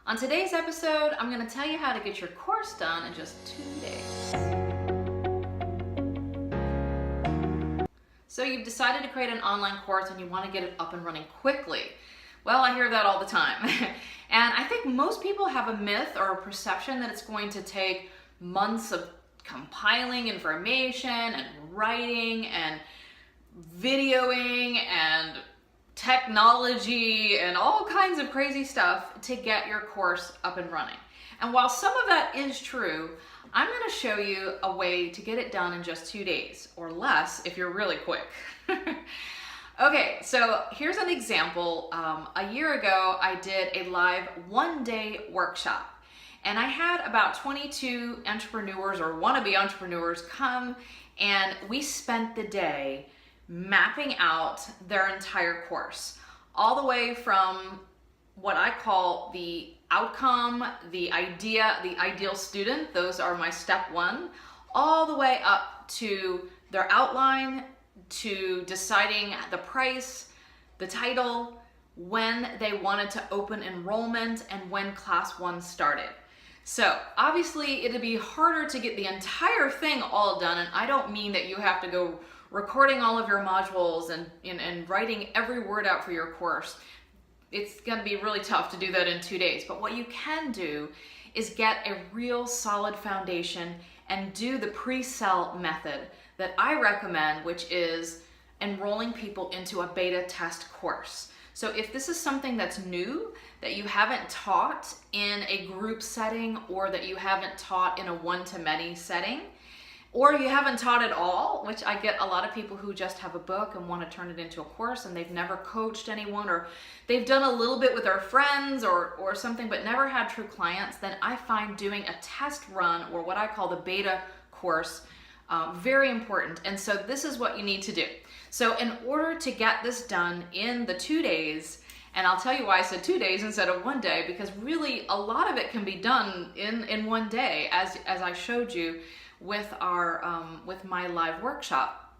On today's episode, I'm going to tell you how to get your course done in just 2 days. So you've decided to create an online course and you want to get it up and running quickly. Well, I hear that all the time. And I think most people have a myth or a perception that it's going to take months of compiling information and writing and videoing and technology and all kinds of crazy stuff to get your course up and running. And while some of that is true, I'm going to show you a way to get it done in just 2 days or less if you're really quick. Okay, so here's an example. A year ago, I did a live one-day workshop. And I had about 22 entrepreneurs or wannabe entrepreneurs come, and we spent the day mapping out their entire course, all the way from what I call the outcome, the idea, the ideal student, those are my step one, all the way up to their outline, to deciding the price, the title, when they wanted to open enrollment, and when class one started. So obviously it'd be harder to get the entire thing all done, and I don't mean that you have to go recording all of your modules and writing every word out for your course. It's going to be really tough to do that in 2 days. But what you can do is get a real solid foundation and do the pre-sell method that I recommend, which is enrolling people into a beta test course. So if this is something that's new, that you haven't taught in a group setting, or that you haven't taught in a one-to-many setting, or you haven't taught at all, which I get a lot of people who just have a book and want to turn it into a course and they've never coached anyone, or they've done a little bit with their friends or something but never had true clients, then I find doing a test run, or what I call the beta course, very important. And so this is what you need to do. So in order to get this done in the 2 days, and I'll tell you why I said 2 days instead of 1 day, because really a lot of it can be done in 1 day, as I showed you with my live workshop.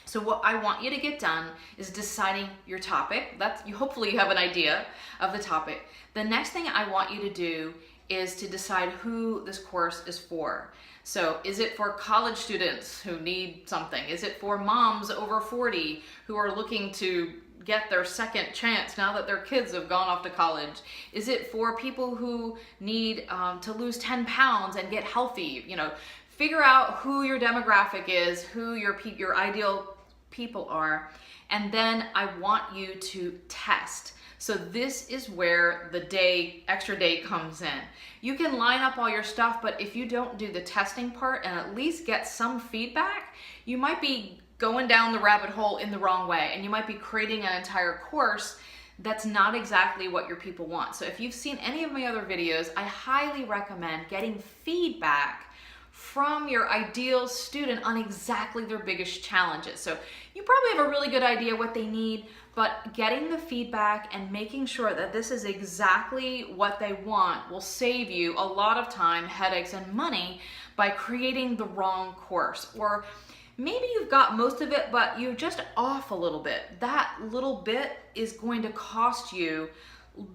So what I want you to get done is deciding your topic. Hopefully you have an idea of the topic. The next thing I want you to do is to decide who this course is for. So is it for college students who need something? Is it for moms over 40 who are looking to get their second chance now that their kids have gone off to college? Is it for people who need to lose 10 pounds and get healthy? Figure out who your demographic is, who your ideal people are, and then I want you to test. So this is where the extra day comes in. You can line up all your stuff, but if you don't do the testing part and at least get some feedback, you might be going down the rabbit hole in the wrong way, and you might be creating an entire course that's not exactly what your people want. So if you've seen any of my other videos, I highly recommend getting feedback from your ideal student on exactly their biggest challenges. So you probably have a really good idea what they need, but getting the feedback and making sure that this is exactly what they want will save you a lot of time, headaches, and money by creating the wrong course. Or maybe you've got most of it, but you're just off a little bit. That little bit is going to cost you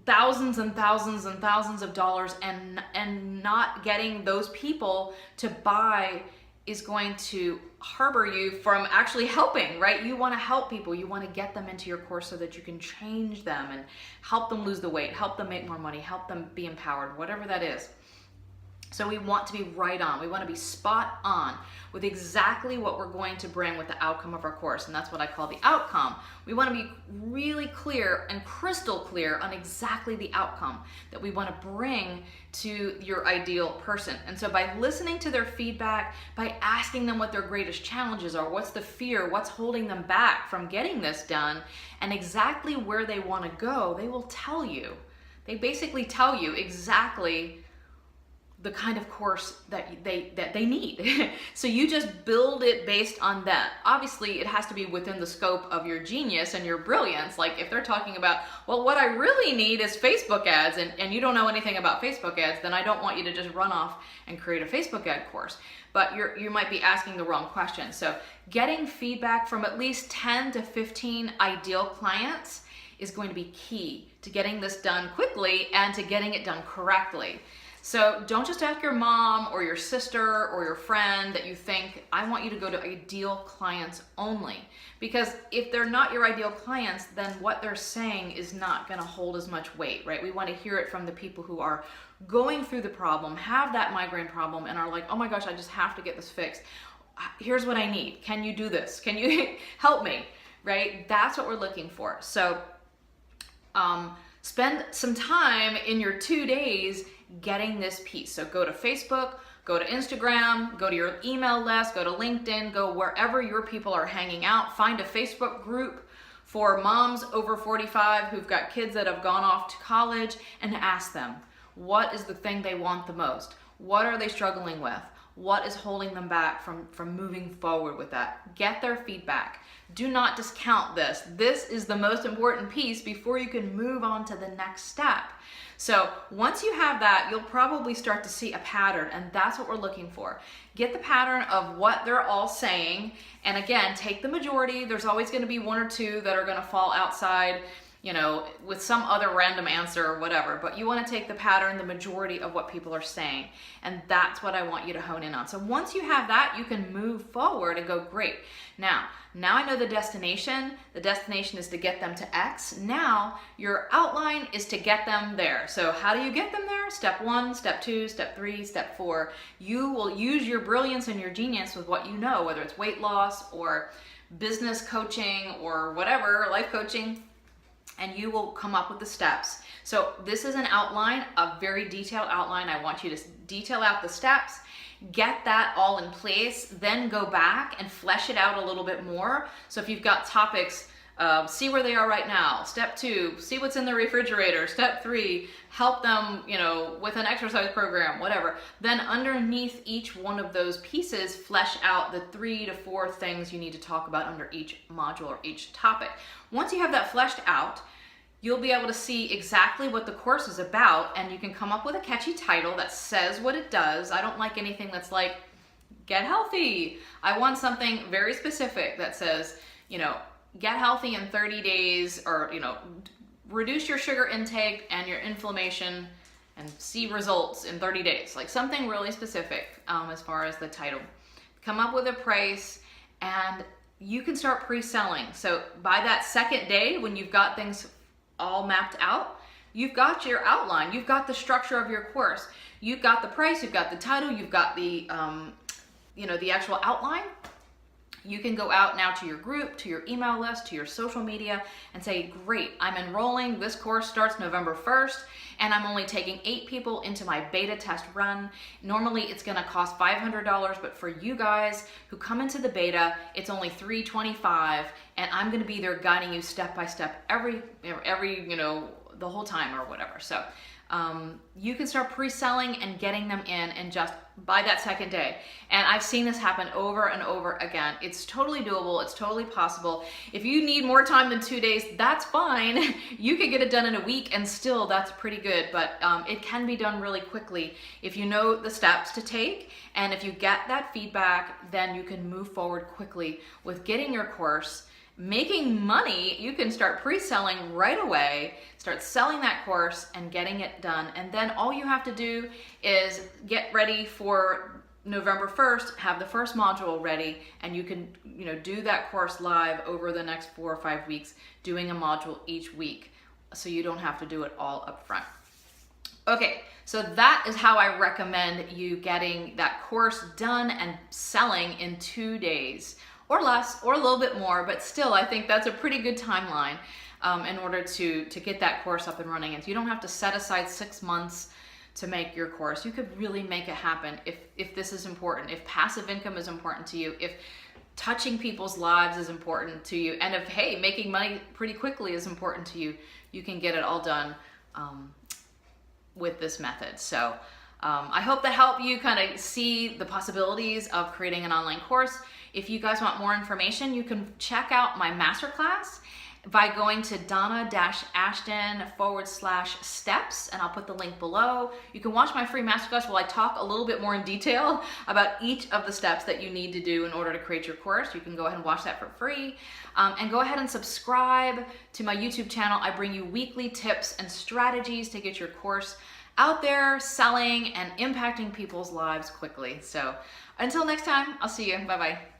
thousands and thousands and thousands of dollars, and not getting those people to buy is going to harbor you from actually helping, right? You want to help people. You want to get them into your course so that you can change them and help them lose the weight, help them make more money, help them be empowered, whatever that is. So we want to be right on. We want to be spot on with exactly what we're going to bring with the outcome of our course. And that's what I call the outcome. We want to be really clear and crystal clear on exactly the outcome that we want to bring to your ideal person. And so by listening to their feedback, by asking them what their greatest challenges are, what's the fear, what's holding them back from getting this done, and exactly where they want to go, they will tell you. They basically tell you exactly the kind of course that they need. So you just build it based on that. Obviously, it has to be within the scope of your genius and your brilliance. Like if they're talking about, well, what I really need is Facebook ads, and you don't know anything about Facebook ads, then I don't want you to just run off and create a Facebook ad course. But you might be asking the wrong question. So getting feedback from at least 10 to 15 ideal clients is going to be key to getting this done quickly and to getting it done correctly. So don't just ask your mom or your sister or your friend that you think, I want you to go to ideal clients only. Because if they're not your ideal clients, then what they're saying is not going to hold as much weight, right? We want to hear it from the people who are going through the problem, have that migraine problem, and are like, oh my gosh, I just have to get this fixed. Here's what I need. Can you do this? Can you help me? Right? That's what we're looking for. So spend some time in your 2 days getting this piece. So go to Facebook, go to Instagram, go to your email list, go to LinkedIn, go wherever your people are hanging out. Find a Facebook group for moms over 45 who've got kids that have gone off to college, and ask them, what is the thing they want the most? What are they struggling with? What is holding them back from moving forward with that? Get their feedback. Do not discount this. This is the most important piece before you can move on to the next step. So once you have that, you'll probably start to see a pattern, and that's what we're looking for. Get the pattern of what they're all saying, and again, take the majority. There's always going to be one or two that are going to fall outside, you know, with some other random answer or whatever, but you want to take the pattern, the majority of what people are saying, and that's what I want you to hone in on. So once you have that, you can move forward and go, great. Now I know the destination. The destination is to get them to X. Now your outline is to get them there. So how do you get them there? Step 1, step 2, step 3, step 4. You will use your brilliance and your genius with what you know, whether it's weight loss or business coaching or whatever, life coaching, and you will come up with the steps. So this is an outline, a very detailed outline. I want you to detail out the steps, get that all in place, then go back and flesh it out a little bit more. So if you've got topics, see where they are right now. Step 2, see what's in the refrigerator. Step 3, help them, you know, with an exercise program, whatever. Then underneath each one of those pieces, flesh out the 3 to 4 things you need to talk about under each module or each topic. Once you have that fleshed out, you'll be able to see exactly what the course is about, and you can come up with a catchy title that says what it does. I don't like anything that's like, get healthy. I want something very specific that says, you know, get healthy in 30 days, or, you know, reduce your sugar intake and your inflammation and see results in 30 days. Like something really specific as far as the title. Come up with a price, and you can start pre-selling. So by that second day, when you've got things all mapped out, you've got your outline, you've got the structure of your course, you've got the price, you've got the title, you've got the you know, the actual outline. You can go out now to your group, to your email list, to your social media, and say, great, I'm enrolling. This course starts November 1st, and I'm only taking 8 people into my beta test run. Normally it's gonna cost $500, but for you guys who come into the beta, it's only $325, and I'm gonna be there guiding you step by step every, you know, the whole time or whatever. So you can start pre-selling and getting them in and just by that second day. And I've seen this happen over and over again. It's totally doable. It's totally possible. If you need more time than 2 days, that's fine. You could get it done in a week, and still that's pretty good. But it can be done really quickly if you know the steps to take. And if you get that feedback, then you can move forward quickly with getting your course. Making money, you can start pre-selling right away, start selling that course and getting it done. And then all you have to do is get ready for November 1st, have the first module ready, and you can, you know, do that course live over the next 4 or 5 weeks, doing a module each week, so you don't have to do it all up front. Okay, so that is how I recommend you getting that course done and selling in 2 days. Or less, or a little bit more, but still, I think that's a pretty good timeline in order to get that course up and running. And you don't have to set aside 6 months to make your course. You could really make it happen if this is important, if passive income is important to you, if touching people's lives is important to you, and if, hey, making money pretty quickly is important to you, you can get it all done with this method. So I hope that helped you kind of see the possibilities of creating an online course. If you guys want more information, you can check out my masterclass. by going to Donna-Ashton/steps, and I'll put the link below. You can watch my free masterclass while I talk a little bit more in detail about each of the steps that you need to do in order to create your course. You can go ahead and watch that for free. And go ahead and subscribe to my YouTube channel. I bring you weekly tips and strategies to get your course out there, selling and impacting people's lives quickly. So until next time, I'll see you. Bye-bye.